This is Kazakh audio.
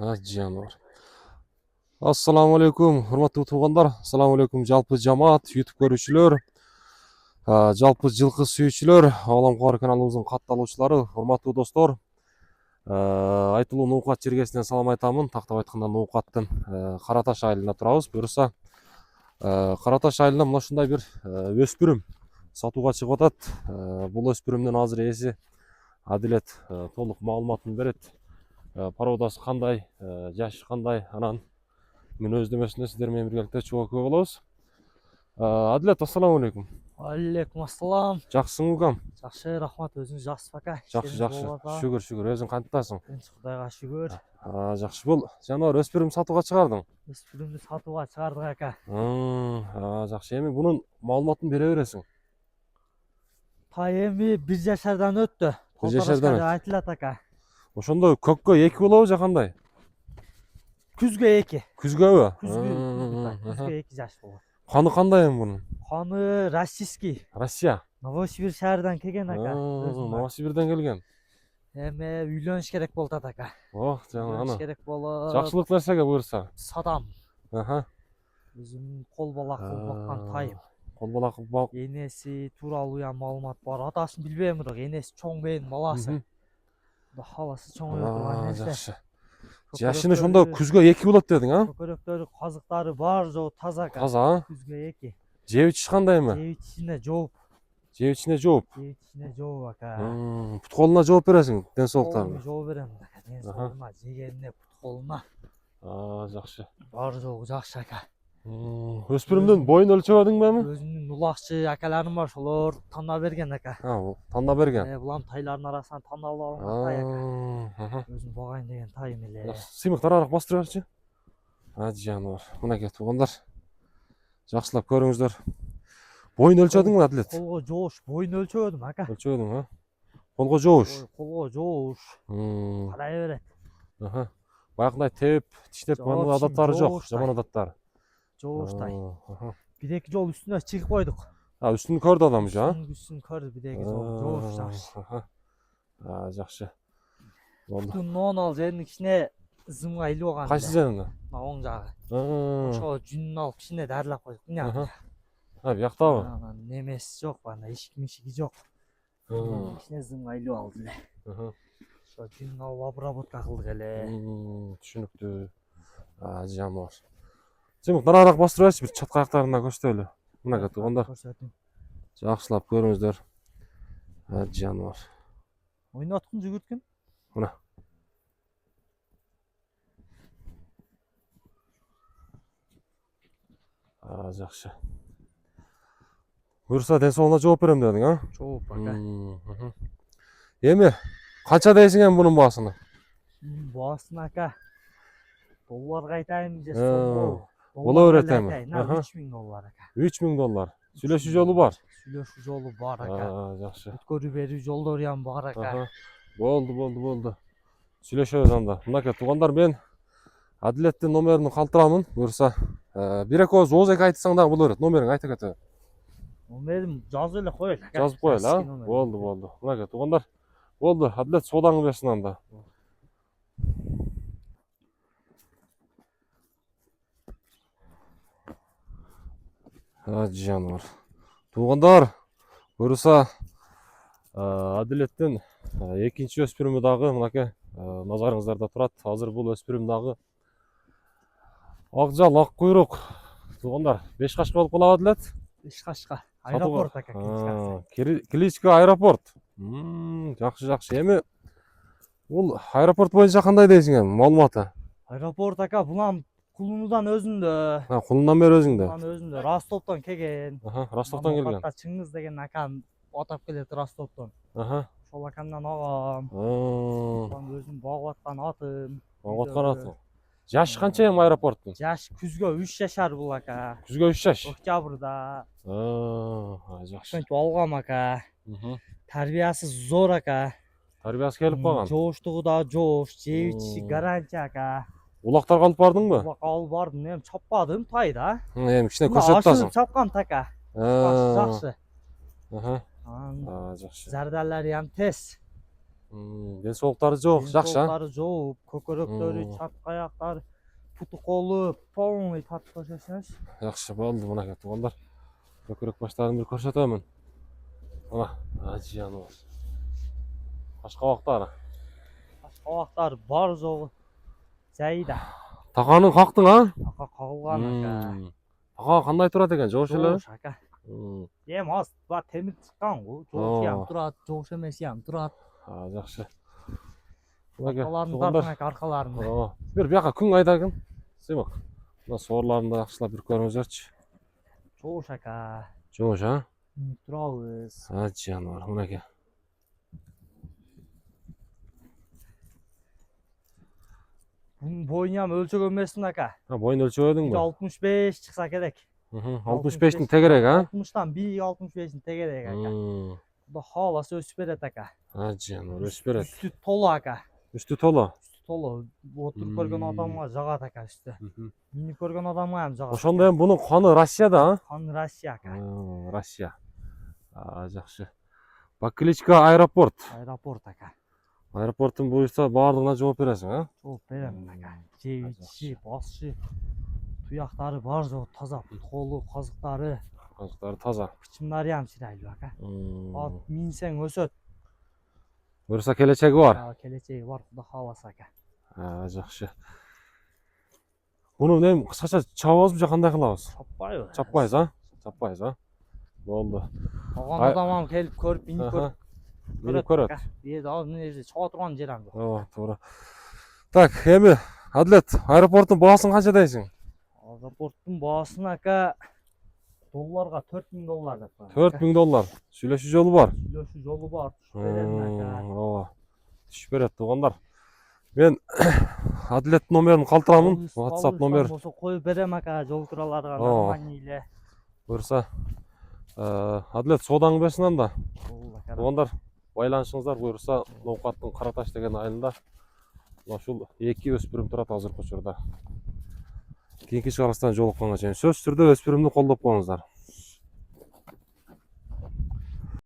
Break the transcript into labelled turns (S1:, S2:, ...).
S1: Жануар. Ассаламу алейкум, урматтуу туугандар. Ассаламу алейкум, жалпы жамаат, YouTube көрүүчүлөр, жалпы жылкы сүйүүчүлөр, Аламкор каналыбыздын катталуучулары, урматтуу достор. Айтылуу Нуукат жергесинен салам айтамын. Тактап айтканда Нуукаттын Караташ айылында турабыз. Буюрса Караташ айылында мына ушундай бир өспүрүм сатууга чыгып атат. Бул өспүрүмдүн азыр ээси Адилет толук маалыматын берет. Породасы кандай, жашы кандай, анан мен өздөмөсүндө сиздер менен биргеликте чогуу болобуз. Адилет, ассаламу алейкум.
S2: Алейкум ассалам.
S1: Жакшысыңбы укам?
S2: Жакшы, рахмат. Өзүңүз жакшысыз ака?
S1: Жакшы. Шүгүр. Өзүң кантипсың?
S2: Тынч, Кудайга шүгүр.
S1: Жакшы. Бул жаныбар өспүрүм сатууга чыгардың?
S2: Өспүрүмдү сатууга чыгардык ака.
S1: Жакшы. Эми бунун маалыматын бере бересиң.
S2: Тай эми 1 жашардан өттү.
S1: 1 жашардан
S2: айтылат ака.
S1: Ошондо көккө 2 болобу же кандай?
S2: Күзгө 2.
S1: Күзгөбү?
S2: Күзгө 2 жаш болот.
S1: Каны кандай эми бунун?
S2: Каны российский.
S1: Россия.
S2: Новосибирск шаарынан келген ака.
S1: Новосибирден келген.
S2: Эми үйлөнүш керек болуп атат ака.
S1: Жана аны.
S2: Керек болот.
S1: Жакшылык нерсеге буюрса.
S2: Садам. Өзүм кол бала кылып баккан тайым.
S1: Кол бала кылып бак.
S2: Энеси тууралуу маалымат бар. Атасын билбейм, бирок энеси чоң бейин баласы. Халасы чоң турган нерсе.
S1: Жакшы. Жашыны ошондо күзгө 2 болот дедиң, а?
S2: Көкөрөктөрү, казыктары бар жок, таза ака.
S1: Таза, а?
S2: Күзгө 2.
S1: Жеп ичиш кандай эми?
S2: Жеп ичине жооп ака.
S1: Пут колуна жооп бересиң, ден соолуктарына.
S2: Жооп берем ака. Ден соолугуна, жегенине, пут колуна.
S1: Жакшы.
S2: Бар жогу жакшы ака.
S1: Өспүрүмдүн боюн өлчөбөдүңбү эми?
S2: Өзүнүн улакчы акаларым бар, ошолор тандап берген ака.
S1: Тандап берген.
S2: Булам тайлардын арасынан тандалып алынган тай ака. Өзүм багайын деген тайым эле.
S1: Сыймыктар араак бастыра берчи. Жаныбар. Мынакей туугандар. Жакшылап көрүңүздөр. Боюн өлчөдүңбү, Адилет?
S2: Колго жоош, боюн өлчөбөдүм ака.
S1: Өлчөбөдүң, а? Колго жоош.
S2: Колго жоош. Карай берет.
S1: Баягындай теп, тиштеп кылган адаттары жок, жаман адаттар.
S2: Жооштай. 1-2 жол үстүнө чыгып койдук.
S1: Үстүн көрдү адам уже, а?
S2: Үстүн көрдү 1-2 жол. Жоош жакшы.
S1: Жакшы. Болду.
S2: Бүтүн нонал жерин кичине зымга илип алган.
S1: Кайсы жерине?
S2: Мына оң жагы. Ошо жүнүн алып кичине дарылап койдук.
S1: Бияктабы?
S2: Анан немеси жок, анда ишик жок. Кичине зымга илип алды эле. Ошо жүнүн алып обработка кылдык эле.
S1: Түшүнүктүү. Жаныбар. Сыймыктар араак бастыра берчи, бир чатка аяктарына көрсөтөлү. Мынакей туугандар. Жакшылап көрүңүздөр. Жаныбар.
S2: Ойноткун жүгүрткүн.
S1: Мына. Жакшы. Буюрса ден соолугуна жооп берем дедиң, а?
S2: Жооп ака.
S1: Эми канча дейсиң эми бунун баасына?
S2: Баасын ака. Долларга айтайын же сомго?
S1: Боло берет эми.
S2: $3000 ака.
S1: $3000. Сүйлөшүү жолу бар.
S2: Сүйлөшүү жолу бар ака.
S1: Жакшы.
S2: Өткөрүү берүү жолдору бар ака.
S1: Болду. Сүйлөшөбүз анда. Мынакей туугандар, мен Адилеттин номерин калтырамын. Буюрса, 1-2 ооз эки айтсаң дагы боло берет. Номериң айта кете.
S2: Номерим жазып эле коелу ака.
S1: Жазып коелу, а? Болду. Мынакей туугандар. Болду, Адилет соодаңы берсин анда. Жаныбар. Туугандар, буюрса Адилеттин экинчи өспүрүмү дагы мынакей назарыңыздарда турат. Азыр бул өспүрүм дагы ак жал, ак куйрук. Туугандар, 5 кашка болуп калабы, Адилет?
S2: 5 кашка. Аэропорт ака.
S1: Кличка аэропорт. Жакшы. Эми бул аэропорт боюнча кандай дейсиң эми маалыматы?
S2: Аэропорт ака, булам Кулунудан өзүндө.
S1: Кулундан бери өзүңдө.
S2: Өзүндө. Ростовдон келген.
S1: Ростовдон келген.
S2: Чыңгыз деген акам атап келет Ростовдон. Ошол акамдан алгам. Өзүм багып аткан атым.
S1: Жаш канча эми аэропорттун?
S2: Жаш күзгө 3 жашар бул ака.
S1: Күзгө 3 жаш.
S2: Октябрда.
S1: Жакшы.
S2: Ошентип алгам ака. Тарбиясы зор ака.
S1: Тарбиясы келип калган.
S2: Жооштугу да жоош, жеп ичиши гарантия ака.
S1: Улактарга алып бардыңбы?
S2: Улак алып бардым, эми чаппадым тайда.
S1: Эми кичине көрсөт атасың.
S2: Чапкан така. Жакшы.
S1: Жакшы.
S2: Зардалары ham тез.
S1: Денсаулықтары жоқ, жақсы, а?
S2: Денсаулықтары жоқ, көкіректері, чатқаяқтары, пұты қолы полный тартып көрсетсеңіз.
S1: Жақсы болды, мына туғандар. Көкірек баштарын бір көрсетемін. Мына, ажияны бар. Қашқабақтары.
S2: Қашқабақтары бар жоғы. Жайда.
S1: Тақаның қақтың, а?
S2: Тақа қағылған ака.
S1: Тақа қандай тұрады екен, жоғыш елі?
S2: Жоғыш ака. Аз, бар темір шыққан ғой. Жоғыш ем тұрады, жоғыш емес ем тұрады.
S1: Жақсы.
S2: Арқаларын тартың ака, арқаларын.
S1: Бір бияқа күн қайда екен? Сыймақ. Мына сорларын да жақсылап бір көріңіздерші.
S2: Жоғыш ака.
S1: Жоғыш, а?
S2: Тұрауыз.
S1: Ажияны бар, мына ке.
S2: Бұның бойын ем өлшек өмесін ака.
S1: Бойын өлшек өдің бі?
S2: 65 шықса керек.
S1: 65-ің тегерек, а?
S2: 60-тан 1-65-ің тегерек ака. Бұда қаласы өсіп береді ака.
S1: Ажияны бар, өсіп береді.
S2: Үсті толы ака.
S1: Үсті толы?
S2: Үсті толы. Отырып көрген адамға жағады ака үсті. Мені көрген адамға ем жағады.
S1: Ошонда бұның қаны Россияда, а?
S2: Қаны Россия ака.
S1: Россия. Жақсы. Бакличка аэропорт.
S2: Аэропорт ака.
S1: Аэропорттың бұйырса барлығына жауап бересің, а?
S2: Жауап беремін ака. Жей, басшы, тұяқтары бар жоқ, таза, қолы, қазықтары.
S1: Қазықтары таза.
S2: Пішімдері ем сірайлы ака. Ат минсең өсөт.
S1: Бұйырса келечегі бар.
S2: Келечегі бар, құда қаласы ака.
S1: Жақсы. Бұны нем қысқаша чабабыз бі қандай қылабыз?
S2: Чаппайбыз.
S1: Чаппайыз, а? Чаппайыз, а? Болды.
S2: Оған адамам келіп көріп, мені көріп.
S1: Мені көрет.
S2: Еді чаға тұрған жерім жоқ.
S1: Тура. Так, эми, Адлет, аэропорттың бағасын қанша дейсің?
S2: Аэропорттың бағасын ака долларға $4000 деп.
S1: $4000. Сүйлеші жолы бар.
S2: Сүйлеші жолы бар.
S1: Түшіп береді туғандар. Мен Адлет номерін қалтырамын. WhatsApp номер.
S2: Қойып берем ака жол тураларға нормальный.
S1: Бұйырса Адлет содаң берсін анда. Туғандар, байланышыңыздар бұйырса Ноқаттың Қараташ деген айылында ошол 2 өспірім тұрады азыркы учурда. Кийинки чыгарылыштан жолукканга чейин сөзсүз түрдө өспүрүмдү колдоп коюңуздар.